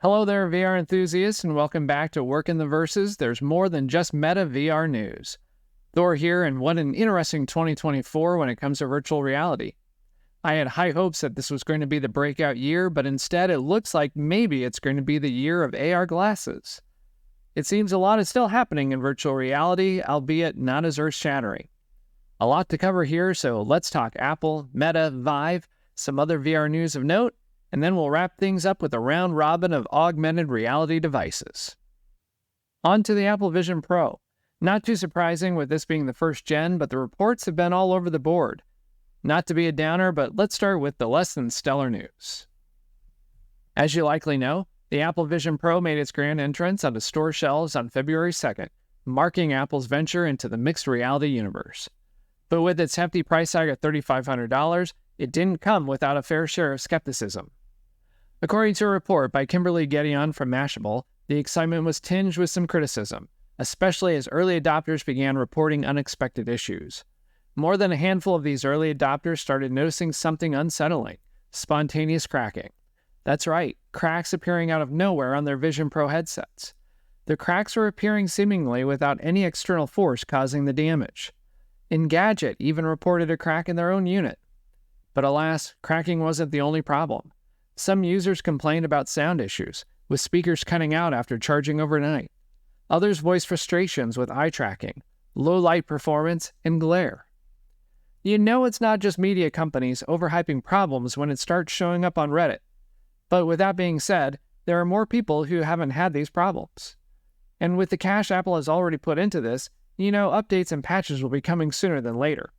Hello there, VR enthusiasts, and welcome back to Work in the Verses. There's more than just Meta VR news. Thor here, and what an interesting 2024 when it comes to virtual reality. I had high hopes that this was going to be the breakout year, but instead it looks like maybe it's going to be the year of AR glasses. It seems a lot is still happening in virtual reality, albeit not as earth-shattering. A lot to cover here, so let's talk Apple, Meta, Vive, some other VR news of note, and then we'll wrap things up with a round robin of augmented reality devices. On to the Apple Vision Pro. Not too surprising with this being the first gen, but the reports have been all over the board. Not to be a downer, but let's start with the less than stellar news. As you likely know, the Apple Vision Pro made its grand entrance onto store shelves on February 2nd, marking Apple's venture into the mixed reality universe. But with its hefty price tag of $3,500, it didn't come without a fair share of skepticism. According to a report by Kimberly Gedeon from Mashable, the excitement was tinged with some criticism, especially as early adopters began reporting unexpected issues. More than a handful of these early adopters started noticing something unsettling: spontaneous cracking. That's right, cracks appearing out of nowhere on their Vision Pro headsets. The cracks were appearing seemingly without any external force causing the damage. Engadget even reported a crack in their own unit. But alas, cracking wasn't the only problem. Some users complained about sound issues, with speakers cutting out after charging overnight. Others voiced frustrations with eye tracking, low light performance, and glare. You know it's not just media companies overhyping problems when it starts showing up on Reddit. But with that being said, there are more people who haven't had these problems. And with the cash Apple has already put into this, updates and patches will be coming sooner than later.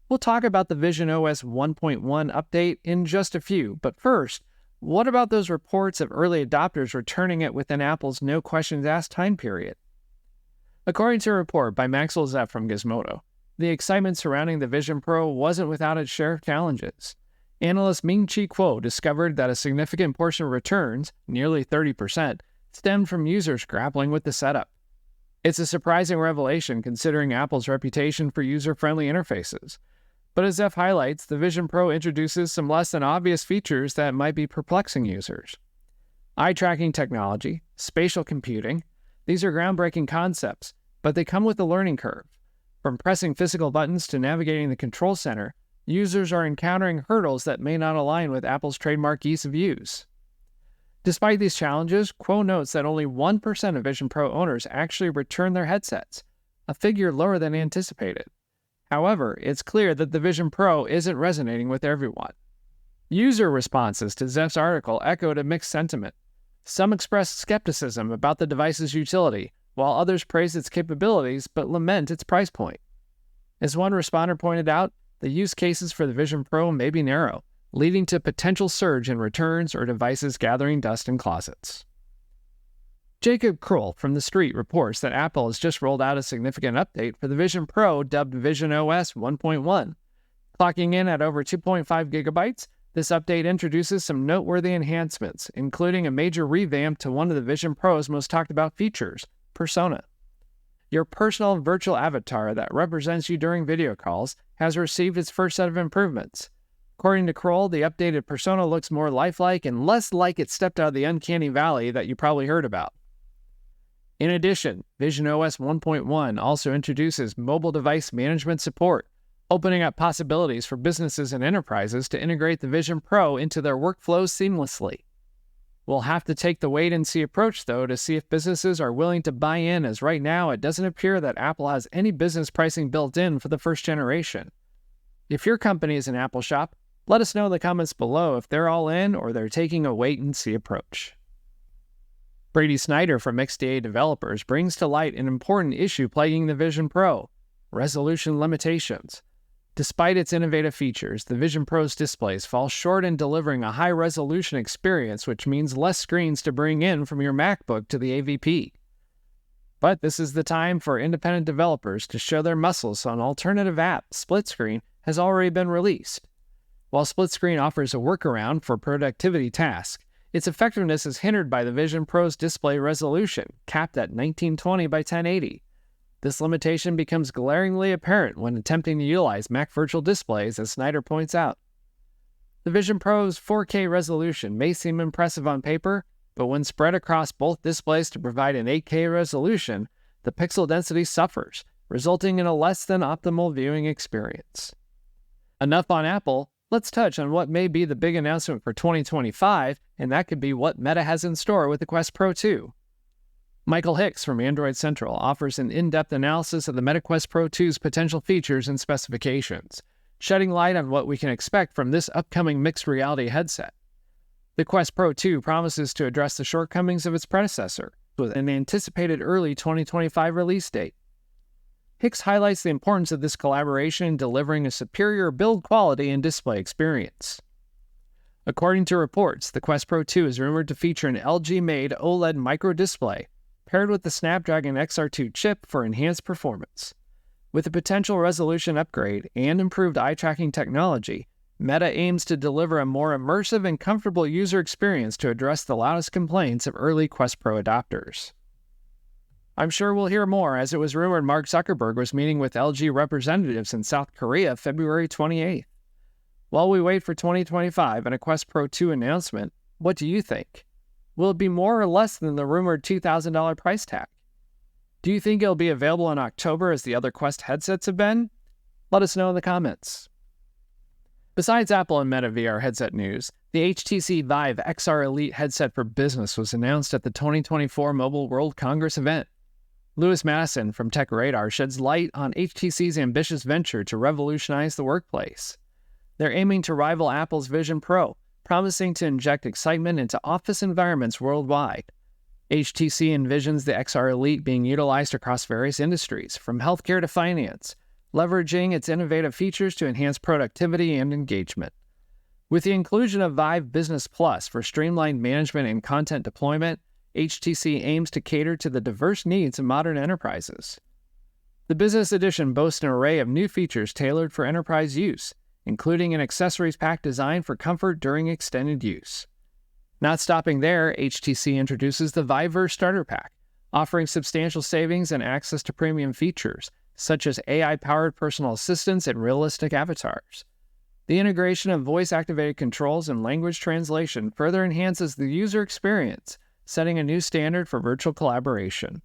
We'll talk about the Vision OS 1.1 update in just a few, but first, what about those reports of early adopters returning it within Apple's no questions asked time period? According to a report by Maxwell Zepp from Gizmodo, the excitement surrounding the Vision Pro wasn't without its share of challenges. Analyst Ming-Chi Kuo discovered that a significant portion of returns, nearly 30%, stemmed from users grappling with the setup. It's a surprising revelation considering Apple's reputation for user-friendly interfaces. But as Zepp highlights, the Vision Pro introduces some less than obvious features that might be perplexing users. Eye tracking technology, spatial computing, these are groundbreaking concepts, but they come with a learning curve. From pressing physical buttons to navigating the control center, users are encountering hurdles that may not align with Apple's trademark ease of use. Despite these challenges, Kuo notes that only 1% of Vision Pro owners actually return their headsets, a figure lower than anticipated. However, it's clear that the Vision Pro isn't resonating with everyone. User responses to Zepp's article echoed a mixed sentiment. Some expressed skepticism about the device's utility, while others praised its capabilities but lament its price point. As one responder pointed out, the use cases for the Vision Pro may be narrow, leading to potential surge in returns or devices gathering dust in closets. Jacob Krull from The Street reports that Apple has just rolled out a significant update for the Vision Pro dubbed Vision OS 1.1. Clocking in at over 2.5 gigabytes, this update introduces some noteworthy enhancements, including a major revamp to one of the Vision Pro's most talked about features, Persona. Your personal virtual avatar that represents you during video calls has received its first set of improvements. According to Kroll, the updated Persona looks more lifelike and less like it stepped out of the uncanny valley that you probably heard about. In addition, Vision OS 1.1 also introduces mobile device management support, opening up possibilities for businesses and enterprises to integrate the Vision Pro into their workflows seamlessly. We'll have to take the wait-and-see approach, though, to see if businesses are willing to buy in, as right now it doesn't appear that Apple has any business pricing built in for the first generation. If your company is an Apple shop, let us know in the comments below if they're all in or they're taking a wait-and-see approach. Brady Snyder from XDA Developers brings to light an important issue plaguing the Vision Pro: resolution limitations. Despite its innovative features, the Vision Pro's displays fall short in delivering a high-resolution experience, which means less screens to bring in from your MacBook to the AVP. But this is the time for independent developers to show their muscles, so an alternative app, Split Screen, has already been released. While Split Screen offers a workaround for productivity tasks, its effectiveness is hindered by the Vision Pro's display resolution, capped at 1920 by 1080. This limitation becomes glaringly apparent when attempting to utilize Mac Virtual Displays, as Snyder points out. The Vision Pro's 4K resolution may seem impressive on paper, but when spread across both displays to provide an 8K resolution, the pixel density suffers, resulting in a less than optimal viewing experience. Enough on Apple, let's touch on what may be the big announcement for 2025, and that could be what Meta has in store with the Quest Pro 2. Michael Hicks from Android Central offers an in-depth analysis of the Meta Quest Pro 2's potential features and specifications, shedding light on what we can expect from this upcoming mixed reality headset. The Quest Pro 2 promises to address the shortcomings of its predecessor, with an anticipated early 2025 release date. Hicks highlights the importance of this collaboration in delivering a superior build quality and display experience. According to reports, the Quest Pro 2 is rumored to feature an LG-made OLED microdisplay paired with the Snapdragon XR2 chip for enhanced performance. With a potential resolution upgrade and improved eye-tracking technology, Meta aims to deliver a more immersive and comfortable user experience to address the loudest complaints of early Quest Pro adopters. I'm sure we'll hear more, as it was rumored Mark Zuckerberg was meeting with LG representatives in South Korea February 28th. While we wait for 2025 and a Quest Pro 2 announcement, what do you think? Will it be more or less than the rumored $2,000 price tag? Do you think it'll be available in October as the other Quest headsets have been? Let us know in the comments. Besides Apple and Meta VR headset news, the HTC Vive XR Elite headset for business was announced at the 2024 Mobile World Congress event. Lewis Madison from TechRadar sheds light on HTC's ambitious venture to revolutionize the workplace. They're aiming to rival Apple's Vision Pro, promising to inject excitement into office environments worldwide. HTC envisions the XR Elite being utilized across various industries, from healthcare to finance, leveraging its innovative features to enhance productivity and engagement. With the inclusion of Vive Business Plus for streamlined management and content deployment, HTC aims to cater to the diverse needs of modern enterprises. The Business Edition boasts an array of new features tailored for enterprise use, including an accessories pack designed for comfort during extended use. Not stopping there, HTC introduces the Viveverse Starter Pack, offering substantial savings and access to premium features, such as AI-powered personal assistants and realistic avatars. The integration of voice-activated controls and language translation further enhances the user experience, setting a new standard for virtual collaboration.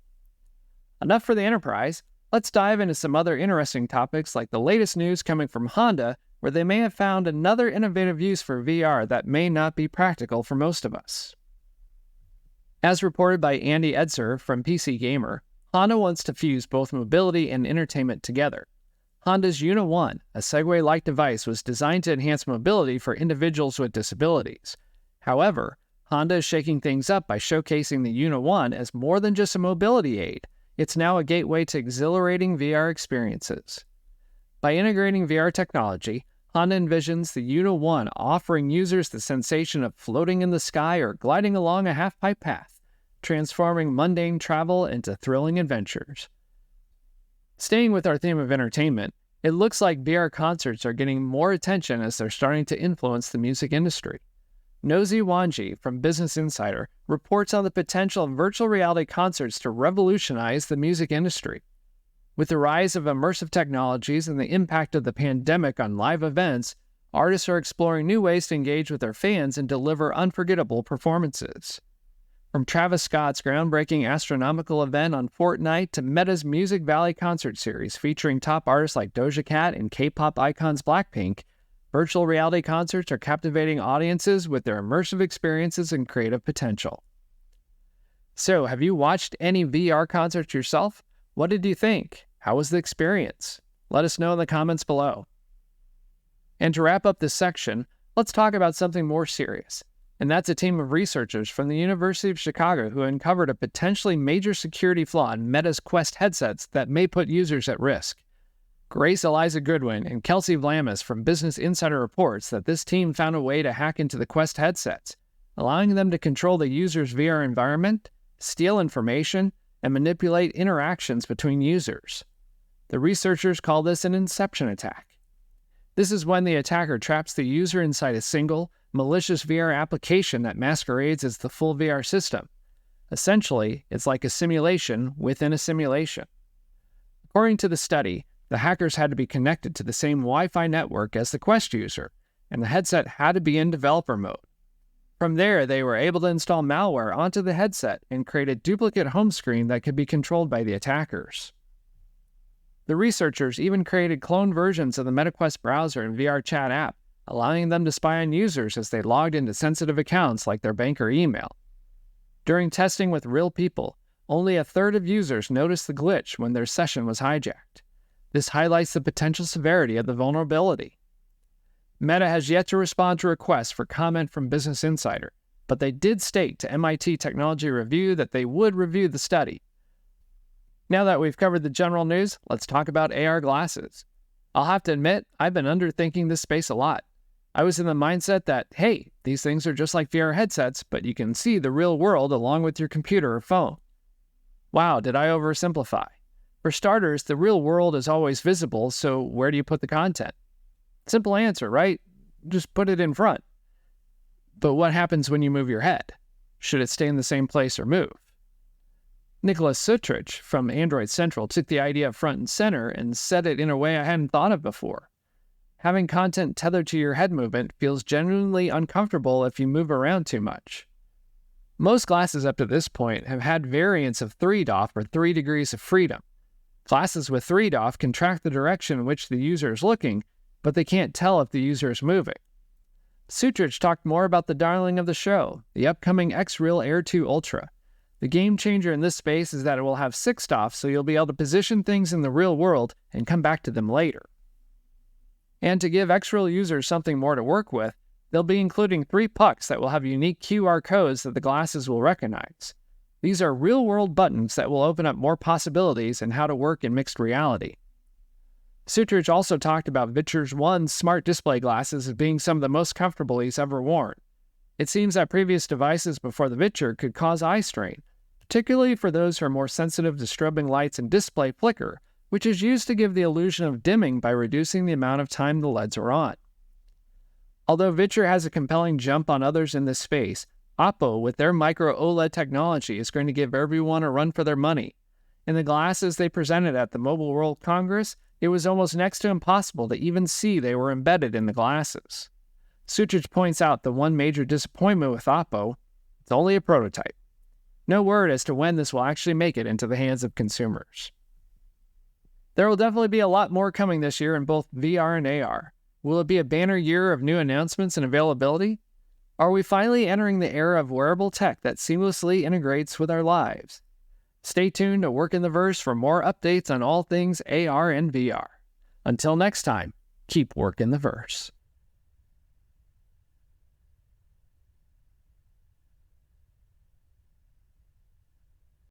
Enough for the enterprise. Let's dive into some other interesting topics, like the latest news coming from Honda, where they may have found another innovative use for VR that may not be practical for most of us. As reported by Andy Edser from PC Gamer, Honda wants to fuse both mobility and entertainment together. Honda's Una-One, a Segway-like device, was designed to enhance mobility for individuals with disabilities. However, Honda is shaking things up by showcasing the Una-One as more than just a mobility aid. It's now a gateway to exhilarating VR experiences. By integrating VR technology, Honda envisions the Una-One offering users the sensation of floating in the sky or gliding along a half-pipe path, transforming mundane travel into thrilling adventures. Staying with our theme of entertainment, it looks like VR concerts are getting more attention as they're starting to influence the music industry. Nozi Wanji from Business Insider reports on the potential of virtual reality concerts to revolutionize the music industry. With the rise of immersive technologies and the impact of the pandemic on live events, artists are exploring new ways to engage with their fans and deliver unforgettable performances. From Travis Scott's groundbreaking astronomical event on Fortnite to Meta's Music Valley concert series featuring top artists like Doja Cat and K-pop icons Blackpink, virtual reality concerts are captivating audiences with their immersive experiences and creative potential. So, have you watched any VR concerts yourself? What did you think? How was the experience? Let us know in the comments below. And to wrap up this section, let's talk about something more serious. And that's a team of researchers from the University of Chicago who uncovered a potentially major security flaw in Meta's Quest headsets that may put users at risk. Grace Eliza Goodwin and Kelsey Vlamis from Business Insider reports that this team found a way to hack into the Quest headsets, allowing them to control the user's VR environment, steal information, and manipulate interactions between users. The researchers call this an inception attack. This is when the attacker traps the user inside a single, malicious VR application that masquerades as the full VR system. Essentially, it's like a simulation within a simulation. According to the study, the hackers had to be connected to the same Wi-Fi network as the Quest user, and the headset had to be in developer mode. From there, they were able to install malware onto the headset and create a duplicate home screen that could be controlled by the attackers. The researchers even created cloned versions of the MetaQuest browser and VR chat app, allowing them to spy on users as they logged into sensitive accounts like their bank or email. During testing with real people, only a third of users noticed the glitch when their session was hijacked. This highlights the potential severity of the vulnerability. Meta has yet to respond to requests for comment from Business Insider, but they did state to MIT Technology Review that they would review the study. Now that we've covered the general news, let's talk about AR glasses. I'll have to admit, I've been underthinking this space a lot. I was in the mindset that, hey, these things are just like VR headsets, but you can see the real world along with your computer or phone. Wow, did I oversimplify? For starters, the real world is always visible, so where do you put the content? Simple answer, right? Just put it in front. But what happens when you move your head? Should it stay in the same place or move? Nicholas Sutrich from Android Central took the idea front and center and said it in a way I hadn't thought of before. Having content tethered to your head movement feels genuinely uncomfortable if you move around too much. Most glasses up to this point have had variants of 3DoF or 3 degrees of freedom. Glasses with 3DoF can track the direction in which the user is looking, but they can't tell if the user is moving. Sutrich talked more about the darling of the show, the upcoming X-Real Air 2 Ultra. The game changer in this space is that it will have 6DoF, so you'll be able to position things in the real world and come back to them later. And to give X-Real users something more to work with, they'll be including 3 pucks that will have unique QR codes that the glasses will recognize. These are real-world buttons that will open up more possibilities in how to work in mixed reality. Sutrich also talked about Vichur's One smart display glasses as being some of the most comfortable he's ever worn. It seems that previous devices before the Vichur could cause eye strain, particularly for those who are more sensitive to strobing lights and display flicker, which is used to give the illusion of dimming by reducing the amount of time the LEDs are on. Although Vichur has a compelling jump on others in this space, Oppo, with their micro OLED technology, is going to give everyone a run for their money. In the glasses they presented at the Mobile World Congress, it was almost next to impossible to even see they were embedded in the glasses. Sutrich points out the one major disappointment with Oppo: it's only a prototype. No word as to when this will actually make it into the hands of consumers. There will definitely be a lot more coming this year in both VR and AR. Will it be a banner year of new announcements and availability? Are we finally entering the era of wearable tech that seamlessly integrates with our lives? Stay tuned to Work in the Verse for more updates on all things AR and VR. Until next time, keep working the verse.